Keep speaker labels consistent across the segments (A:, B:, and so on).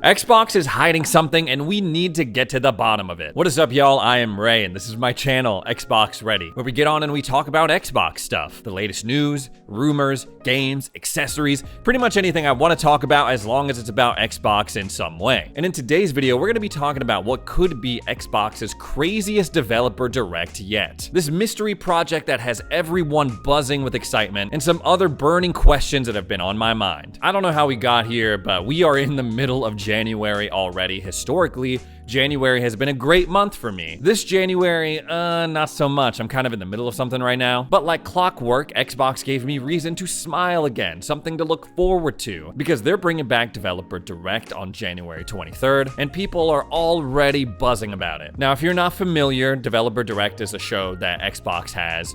A: Xbox is hiding something and we need to get to the bottom of it. What is up, y'all? I am Ray and this is my channel, Xbox Ready, where we get on and we talk about Xbox stuff. The latest news, rumors, games, accessories, pretty much anything I want to talk about as long as it's about Xbox in some way. And in today's video, we're going to be talking about what could be Xbox's craziest developer direct yet. This mystery project that has everyone buzzing with excitement and some other burning questions that have been on my mind. I don't know how we got here, but we are in the middle of January already. Historically, January has been a great month for me. This January, not so much. I'm kind of in the middle of something right now. But like clockwork, Xbox gave me reason to smile again, something to look forward to, because they're bringing back Developer Direct on January 23rd, and people are already buzzing about it. Now, if you're not familiar, Developer Direct is a show that Xbox has.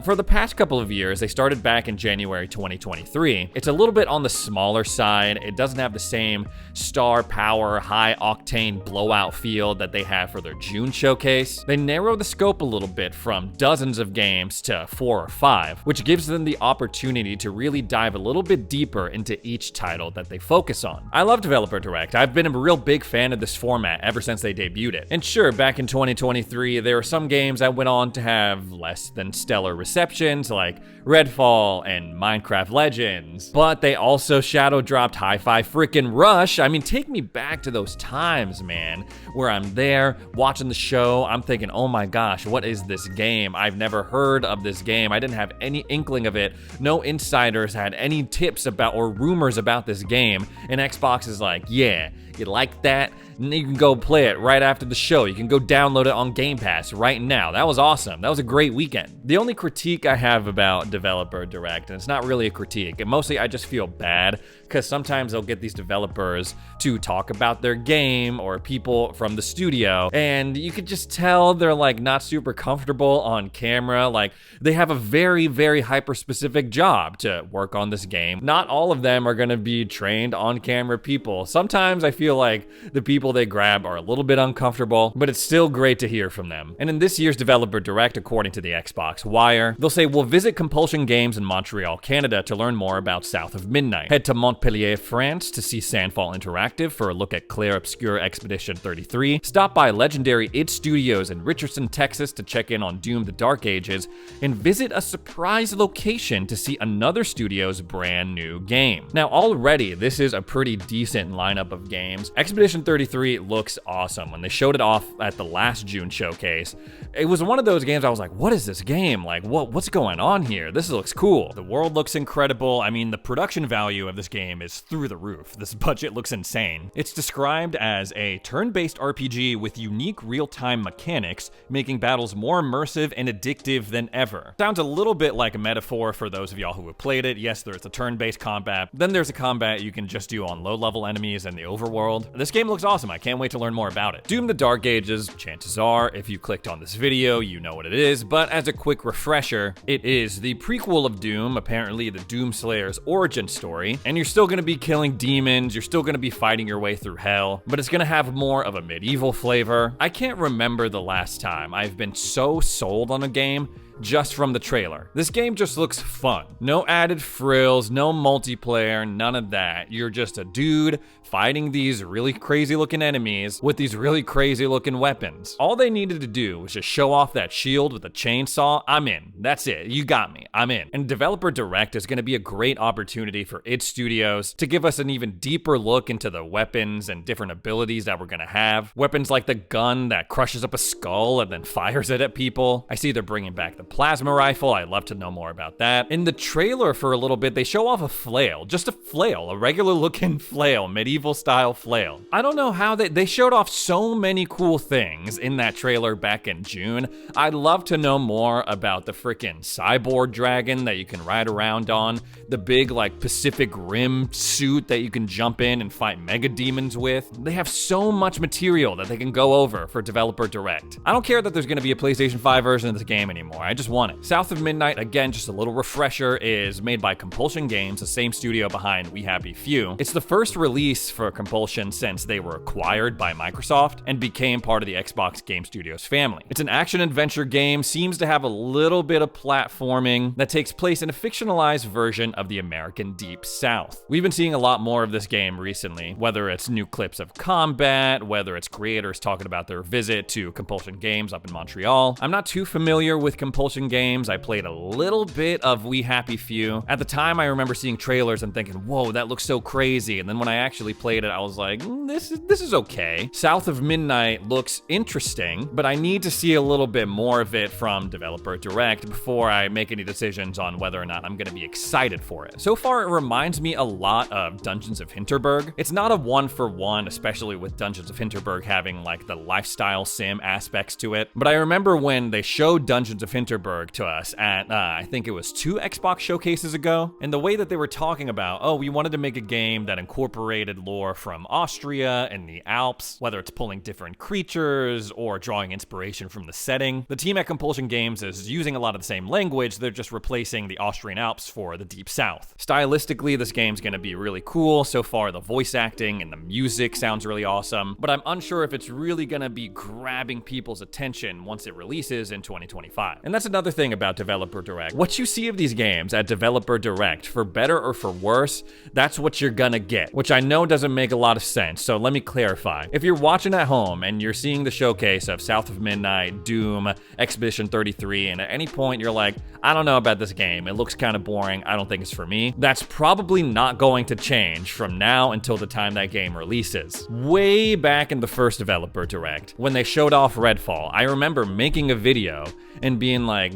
A: For the past couple of years, they started back in January 2023. It's a little bit on the smaller side. It doesn't have the same star power, high octane blowout field that they have for their June showcase. They narrow the scope a little bit from dozens of games to 4 or 5, which gives them the opportunity to really dive a little bit deeper into each title that they focus on. I love Developer Direct. I've been a real big fan of this format ever since they debuted it. And sure, back in 2023, there were some games that went on to have less than stellar receptions, like Redfall and Minecraft Legends, but they also shadow dropped Hi-Fi frickin' Rush. I mean, take me back to those times, man, where I'm there watching the show. I'm thinking, oh my gosh, what is this game? I've never heard of this game. I didn't have any inkling of it. No insiders had any tips about or rumors about this game. And Xbox is like, yeah, you like that? And you can go play it right after the show. You can go download it on Game Pass right now. That was awesome. That was a great weekend. The only critique I have about Developer Direct, and it's not really a critique, and mostly I just feel bad because sometimes they'll get these developers to talk about their game or people from the studio, and you could just tell they're like not super comfortable on camera. Like they have a very, very hyper-specific job to work on this game. Not all of them are gonna be trained on-camera people. Sometimes I feel like the people they grab are a little bit uncomfortable, but it's still great to hear from them. And in this year's Developer Direct, according to the Xbox Wire, they'll say, we'll visit Compulsion Games in Montreal, Canada to learn more about South of Midnight. Head to Montpellier, France to see Sandfall Interactive for a look at Clair Obscur Expedition 33. Stop by legendary id Studios in Richardson, Texas to check in on Doom the Dark Ages, and visit a surprise location to see another studio's brand new game. Now already, this is a pretty decent lineup of games. Expedition 33 looks awesome. When they showed it off at the last June showcase, it was one of those games I was like, what is this game? Like, what's going on here? This looks cool. The world looks incredible. I mean, the production value of this game is through the roof. This budget looks insane. It's described as a turn-based RPG with unique real-time mechanics, making battles more immersive and addictive than ever. Sounds a little bit like a metaphor for those of y'all who have played it. Yes, there's a turn-based combat. Then there's a combat you can just do on low-level enemies in the overworld. This game looks awesome. I can't wait to learn more about it. Doom the Dark Ages, chances are, if you clicked on this video, you know what it is, but as a quick refresher, it is the prequel of Doom, apparently the Doomslayer's origin story, and you're still gonna be killing demons, you're still gonna be fighting your way through hell, but it's gonna have more of a medieval flavor. I can't remember the last time I've been so sold on a game just from the trailer. This game just looks fun. No added frills, no multiplayer, none of that. You're just a dude fighting these really crazy looking enemies with these really crazy looking weapons. All they needed to do was just show off that shield with a chainsaw. I'm in. That's it. You got me. I'm in. And Developer Direct is going to be a great opportunity for id Studios to give us an even deeper look into the weapons and different abilities that we're going to have. Weapons like the gun that crushes up a skull and then fires it at people. I see they're bringing back the plasma rifle. I'd love to know more about that. In the trailer for a little bit, they show off a flail. Just a flail. A regular looking flail. Medieval style flail. I don't know how they showed off so many cool things in that trailer back in June. I'd love to know more about the freaking cyborg dragon that you can ride around on, the big like Pacific Rim suit that you can jump in and fight mega demons with. They have so much material that they can go over for Developer Direct. I don't care that there's going to be a PlayStation 5 version of this game anymore. I just want it. South of Midnight, again, just a little refresher, is made by Compulsion Games, the same studio behind We Happy Few. It's the first release for Compulsion since they were acquired by Microsoft and became part of the Xbox Game Studios family. It's an action-adventure game, seems to have a little bit of platforming that takes place in a fictionalized version of the American Deep South. We've been seeing a lot more of this game recently, whether it's new clips of combat, whether it's creators talking about their visit to Compulsion Games up in Montreal. I'm not too familiar with Compulsion Games. I played a little bit of We Happy Few. At the time, I remember seeing trailers and thinking, whoa, that looks so crazy. And then when I actually played it, I was like, this is okay. South of Midnight looks interesting, but I need to see a little bit more of it from Developer Direct before I make any decisions on whether or not I'm gonna be excited for it. So far, it reminds me a lot of Dungeons of Hinterberg. It's not a one-for-one, especially with Dungeons of Hinterberg having like the lifestyle sim aspects to it. But I remember when they showed Dungeons of Hinterberg to us at, I think it was 2 Xbox showcases ago, and the way that they were talking about, oh, we wanted to make a game that incorporated lore from Austria and the Alps, whether it's pulling different creatures or drawing inspiration from the setting. The team at Compulsion Games is using a lot of the same language, they're just replacing the Austrian Alps for the Deep South. Stylistically, this game's gonna be really cool. So far, the voice acting and the music sounds really awesome, but I'm unsure if it's really gonna be grabbing people's attention once it releases in 2025. And that's another thing about Developer Direct. What you see of these games at Developer Direct, for better or for worse, that's what you're gonna get, which I know doesn't make a lot of sense, so let me clarify. If you're watching at home and you're seeing the showcase of South of Midnight, Doom, Expedition 33, and at any point you're like, I don't know about this game, it looks kind of boring, I don't think it's for me, that's probably not going to change from now until the time that game releases. Way back in the first Developer Direct, when they showed off Redfall, I remember making a video and being like,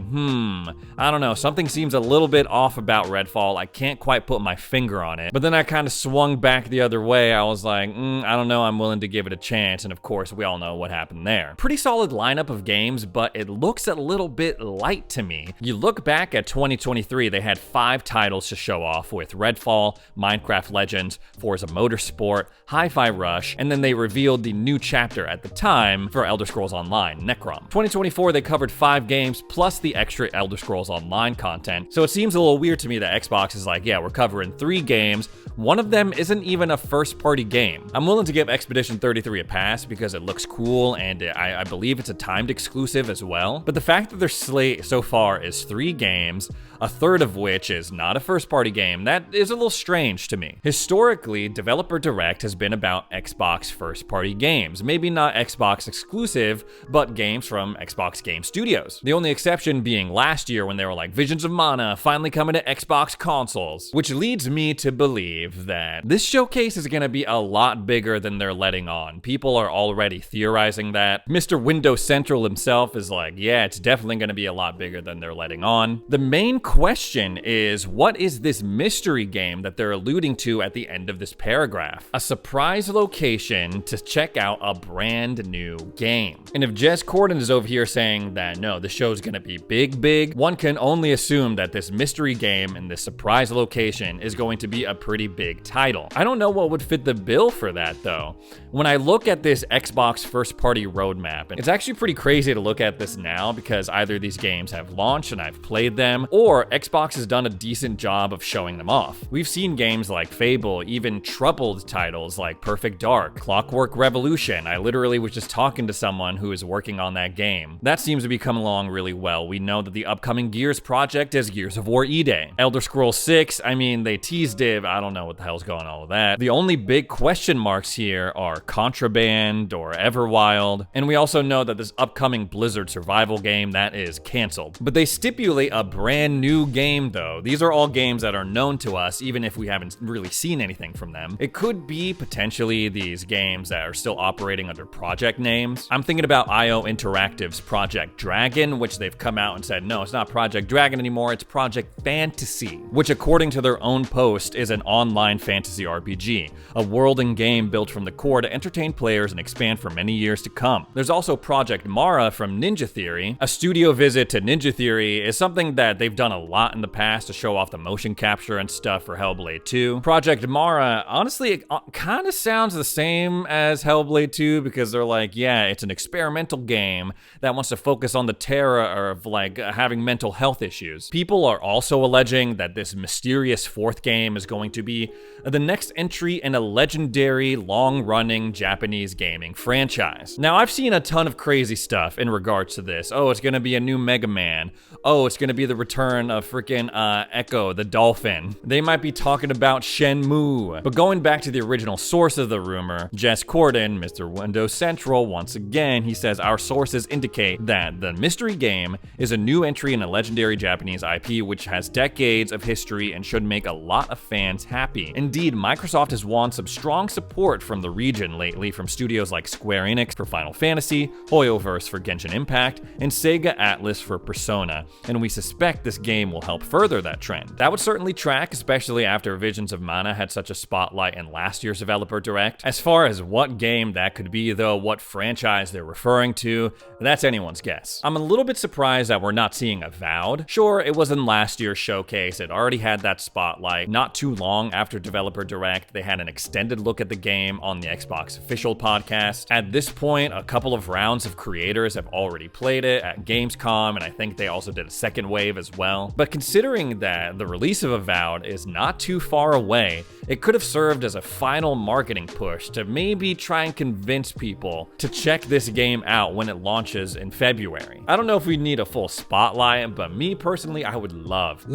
A: I don't know, something seems a little bit off about Redfall, I can't quite put my finger on it. But then I kind of swung back the other way, I was like, I don't know, I'm willing to give it a chance, and of course, we all know what happened there. Pretty solid lineup of games, but it looks a little bit light to me. You look back at 2023, they had 5 titles to show off with Redfall, Minecraft Legends, Forza Motorsport, Hi-Fi Rush, and then they revealed the new chapter at the time for Elder Scrolls Online, Necrom. 2024, they covered 5 games plus the extra Elder Scrolls Online content, so it seems a little weird to me that Xbox is like, yeah, we're covering 3 games, one of them isn't even a first-party game. I'm willing to give Expedition 33 a pass because it looks cool and I believe it's a timed exclusive as well, but the fact that their slate so far is 3 games, a third of which is not a first-party game, that is a little strange to me. Historically, Developer Direct has been about Xbox first-party games, maybe not Xbox exclusive, but games from Xbox Game Studios. The only exception being last year when they were like, Visions of Mana finally coming to Xbox consoles, which leads me to believe that this showcase is gonna be a lot bigger than they're letting on. People are already theorizing that. Mr. Windows Central himself is like, yeah, it's definitely gonna be a lot bigger than they're letting on. The main question is, what is this mystery game that they're alluding to at the end of this paragraph? A surprise location to check out a brand new game. And if Jez Corden is over here saying that, no, the show's gonna be big, one can only assume that this mystery game and this surprise location is going to be a pretty big title. I don't know what would fit the bill for that though. When I look at this Xbox first-party roadmap, and it's actually pretty crazy to look at this now because either these games have launched and I've played them, or Xbox has done a decent job of showing them off. We've seen games like Fable, even troubled titles like Perfect Dark, Clockwork Revolution. I literally was just talking to someone who is working on that game. That seems to be coming along really well. We know that the upcoming Gears project is Gears of War E-Day. Elder Scrolls 6, I mean, they teased it, I don't know what the hell's going on with that. The only big question marks here are Contraband or Everwild, and we also know that this upcoming Blizzard survival game, that is canceled. But they stipulate a brand new game though. These are all games that are known to us, even if we haven't really seen anything from them. It could be potentially these games that are still operating under project names. I'm thinking about IO Interactive's Project Dragon, which they've come out and said, no, it's not Project Dragon anymore, it's Project Fantasy, which according to their own post is an online fantasy RPG, a world and game built from the core to entertain players and expand for many years to come. There's also Project Mara from Ninja Theory. A studio visit to Ninja Theory is something that they've done a lot in the past to show off the motion capture and stuff for Hellblade 2. Project Mara, honestly, it kind of sounds the same as Hellblade 2 because they're like, yeah, it's an experimental game that wants to focus on the Terra, of like having mental health issues. People are also alleging that this mysterious fourth game is going to be the next entry in a legendary, long-running Japanese gaming franchise. Now, I've seen a ton of crazy stuff in regards to this. Oh, it's gonna be a new Mega Man. Oh, it's gonna be the return of freaking Echo the Dolphin. They might be talking about Shenmue. But going back to the original source of the rumor, Jess Corden, Mr. Windows Central, once again, he says, our sources indicate that the mystery game is a new entry in a legendary Japanese IP which has decades of history and should make a lot of fans happy. Indeed, Microsoft has won some strong support from the region lately from studios like Square Enix for Final Fantasy, Hoyoverse for Genshin Impact, and Sega Atlas for Persona, and we suspect this game will help further that trend. That would certainly track, especially after Visions of Mana had such a spotlight in last year's Developer Direct. As far as what game that could be though, what franchise they're referring to, that's anyone's guess. I'm a little bit surprised that we're not seeing Avowed. Sure, it was in last year's showcase, it already had that spotlight. Not too long after Developer Direct, they had an extended look at the game on the Xbox Official podcast. At this point, a couple of rounds of creators have already played it at Gamescom, and I think they also did a second wave as well. But considering that the release of Avowed is not too far away, it could have served as a final marketing push to maybe try and convince people to check this game out when it launches in February. I don't know if we need a full spotlight, but me personally, I would love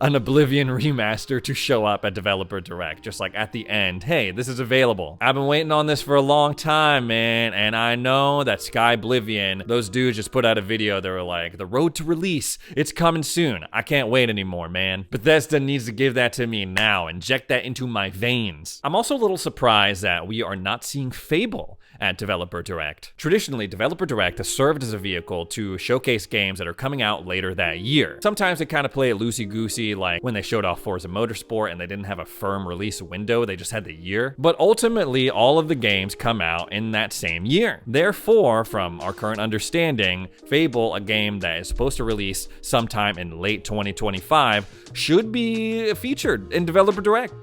A: an Oblivion remaster to show up at Developer Direct, just like at the end, hey, this is available. I've been waiting on this for a long time, man, and I know that Sky Oblivion, those dudes just put out a video, they were like, the road to release, it's coming soon. I can't wait anymore, man. Bethesda needs to give that to me now, inject that into my veins. I'm also a little surprised that we are not seeing Fable at Developer Direct. Traditionally, Developer Direct has served as a vehicle to showcase games that are coming out later that year. Sometimes they kind of play it loosey-goosey, like when they showed off Forza Motorsport and they didn't have a firm release window, they just had the year. But ultimately, all of the games come out in that same year. Therefore, from our current understanding, Fable, a game that is supposed to release sometime in late 2025, should be featured in Developer Direct.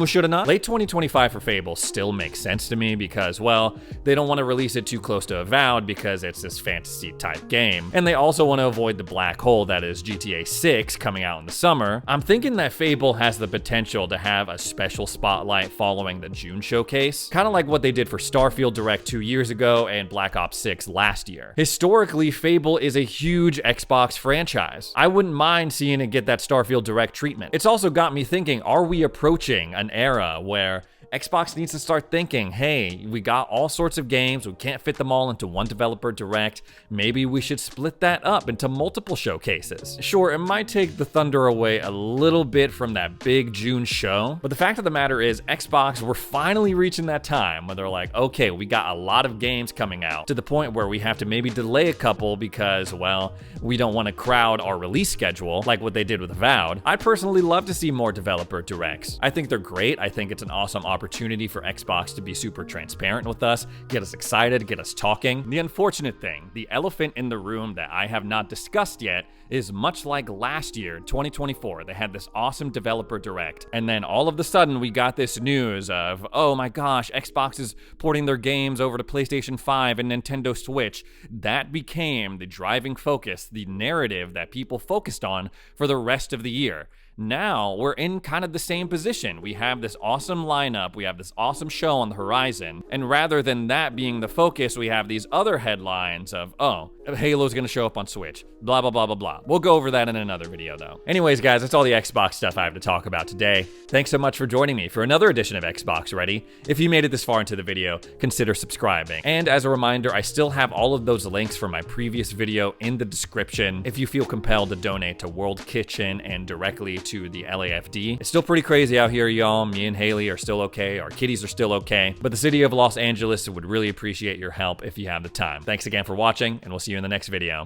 A: Should it not? Late 2025 for Fable still makes sense to me because, well, they don't want to release it too close to Avowed because it's this fantasy type game. And they also want to avoid the black hole that is GTA 6 coming out in the summer. I'm thinking that Fable has the potential to have a special spotlight following the June showcase, kind of like what they did for Starfield Direct 2 years ago and Black Ops 6 last year. Historically, Fable is a huge Xbox franchise. I wouldn't mind seeing it get that Starfield Direct treatment. It's also got me thinking, are we approaching an era where Xbox needs to start thinking, hey, we got all sorts of games, we can't fit them all into one Developer Direct, maybe we should split that up into multiple showcases. Sure, it might take the thunder away a little bit from that big June show, but the fact of the matter is Xbox, we're finally reaching that time where they're like, okay, we got a lot of games coming out, to the point where we have to maybe delay a couple because, well, we don't want to crowd our release schedule like what they did with Avowed. I'd personally love to see more Developer Directs. I think they're great, I think it's an awesome opportunity for Xbox to be super transparent with us, get us excited, get us talking. The unfortunate thing, the elephant in the room that I have not discussed yet, is much like last year, 2024, they had this awesome Developer Direct, and then all of a sudden we got this news of, oh my gosh, Xbox is porting their games over to PlayStation 5 and Nintendo Switch. That became the driving focus, the narrative that people focused on for the rest of the year. Now we're in kind of the same position. We have this awesome lineup, we have this awesome show on the horizon, and rather than that being the focus, we have these other headlines of, oh, Halo's gonna show up on Switch, blah, blah, blah, blah, blah. We'll go over that in another video though. Anyways, guys, that's all the Xbox stuff I have to talk about today. Thanks so much for joining me for another edition of Xbox Ready. If you made it this far into the video, consider subscribing. And as a reminder, I still have all of those links from my previous video in the description if you feel compelled to donate to World Kitchen and directly to the LAFD. It's still pretty crazy out here, y'all. Me and Haley are still okay. Our kitties are still okay. But the city of Los Angeles would really appreciate your help if you have the time. Thanks again for watching, and we'll see you in the next video.